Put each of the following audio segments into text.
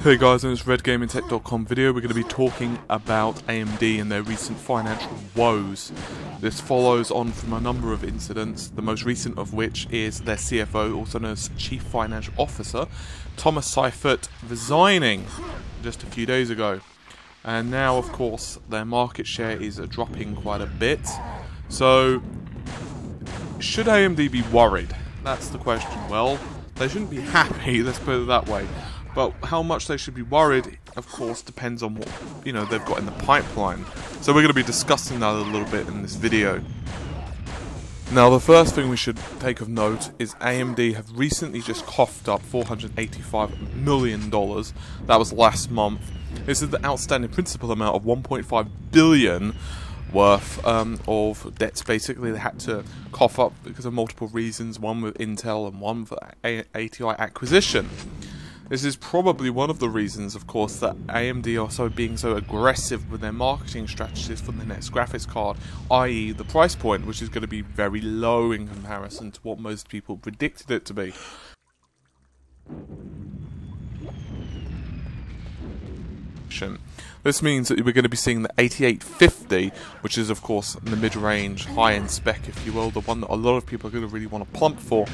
Hey guys, in this RedGamingTech.com video we're going to be talking about AMD and their recent financial woes. This follows on from a number of incidents, the most recent of which is their CFO, also known as Chief Financial Officer, Thomas Seifert, resigning just a few days ago. And now, of course, their market share is dropping quite a bit. So, should AMD be worried? That's the question. Well, they shouldn't be happy, let's put it that way. But how much they should be worried, of course, depends on what they've got in the pipeline. So we're going to be discussing that a little bit in this video. Now, the first thing we should take of note is AMD have recently just coughed up $485 million. That was last month. This is the outstanding principal amount of $1.5 billion worth of debts. Basically, they had to cough up because of multiple reasons, one with Intel and one for ATI acquisition. This is probably one of the reasons, of course, that AMD are being so aggressive with their marketing strategies for the next graphics card, i.e. the price point, which is going to be very low in comparison to what most people predicted it to be. This means that we're going to be seeing the 8850, which is of course the mid-range, high-end spec, if you will, the one that a lot of people are going to really want to plump for,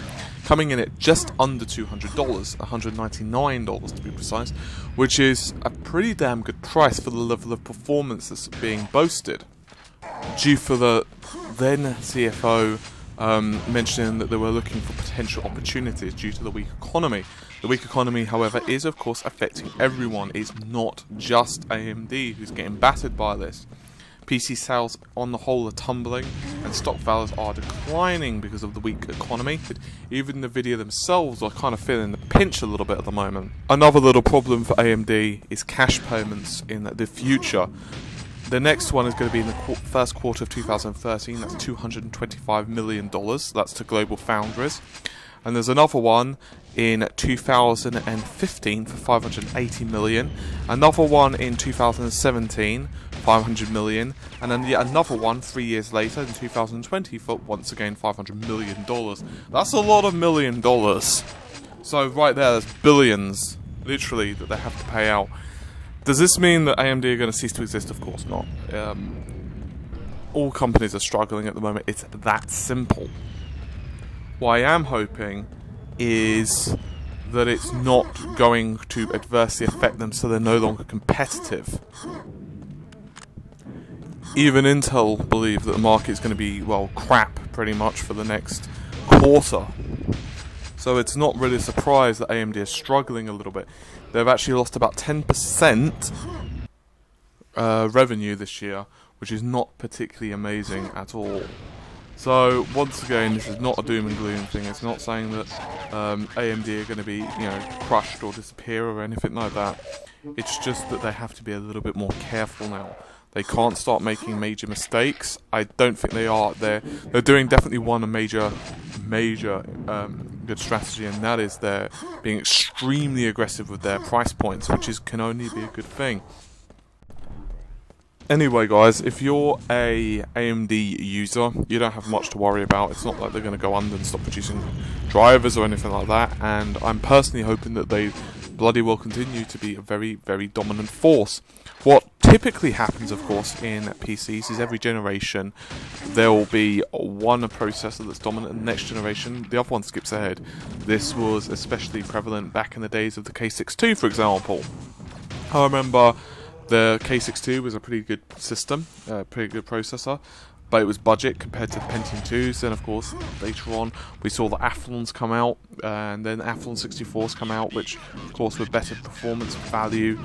coming in at just under $200, $199 to be precise, which is a pretty damn good price for the level of performance that's being boasted. Due for the then CFO mentioning that they were looking for potential opportunities due to the weak economy. The weak economy, however, is of course affecting everyone. It's not just AMD who's getting battered by this. PC sales on the whole are tumbling and stock values are declining because of the weak economy. Even Nvidia themselves are kind of feeling the pinch a little bit at the moment. Another little problem for AMD is cash payments in the future. The next one is going to be in the first quarter of 2013, that's $225 million, that's to Global Foundries. And there's another one in 2015 for $580 million, another one in 2017, $500 million, and then yet another one 3 years later in 2020 for once again $500 million. That's a lot of $1 million. So right there, there's billions, literally, that they have to pay out. Does this mean that AMD are going to cease to exist? Of course not. All companies are struggling at the moment. It's that simple. What I am hoping is that it's not going to adversely affect them so they're no longer competitive. Even Intel believe that the market is going to be, well, crap pretty much for the next quarter. So it's not really a surprise that AMD is struggling a little bit. They've actually lost about 10% revenue this year, which is not particularly amazing at all. So once again, this is not a doom and gloom thing. It's not saying that AMD are going to be, crushed or disappear or anything like that. It's just that they have to be a little bit more careful now. They can't start making major mistakes. I don't think they are. They're doing definitely one major good strategy, and that is they're being extremely aggressive with their price points, which can only be a good thing. Anyway guys, if you're a AMD user, you don't have much to worry about. It's not like they're going to go under and stop producing drivers or anything like that, and I'm personally hoping that they bloody well continue to be a very, very dominant force. What typically happens, of course, in PCs is every generation there will be one processor that's dominant, and the next generation the other one skips ahead. This was especially prevalent back in the days of the K62, for example. I remember the K62 was a pretty good system, pretty good processor, but it was budget compared to the Pentium 2s. Then, of course, later on, we saw the Athlons come out, and then Athlon 64s come out, which, of course, were better performance value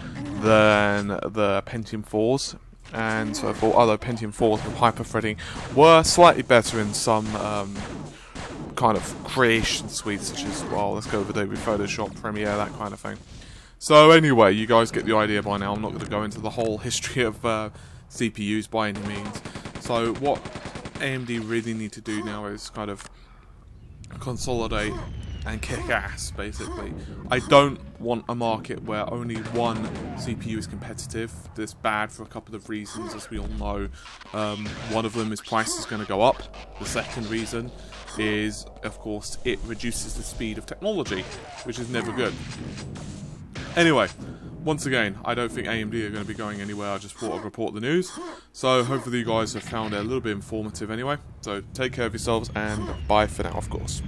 than the Pentium 4s, and so forth. Although Pentium 4s with hyper-threading were slightly better in some kind of creation suites, such as, well, let's go over Adobe Photoshop, Premiere, that kind of thing. So anyway, you guys get the idea by now. I'm not going to go into the whole history of CPUs by any means. So what AMD really need to do now is kind of consolidate and kick ass, basically. I don't want a market where only one CPU is competitive. That's bad for a couple of reasons, as we all know. One of them is price is going to go up. The second reason is, of course, it reduces the speed of technology, which is never good. Anyway, once again, I don't think AMD are going to be going anywhere. I just thought I'd report the news. So hopefully you guys have found it a little bit informative anyway. So take care of yourselves and bye for now, of course.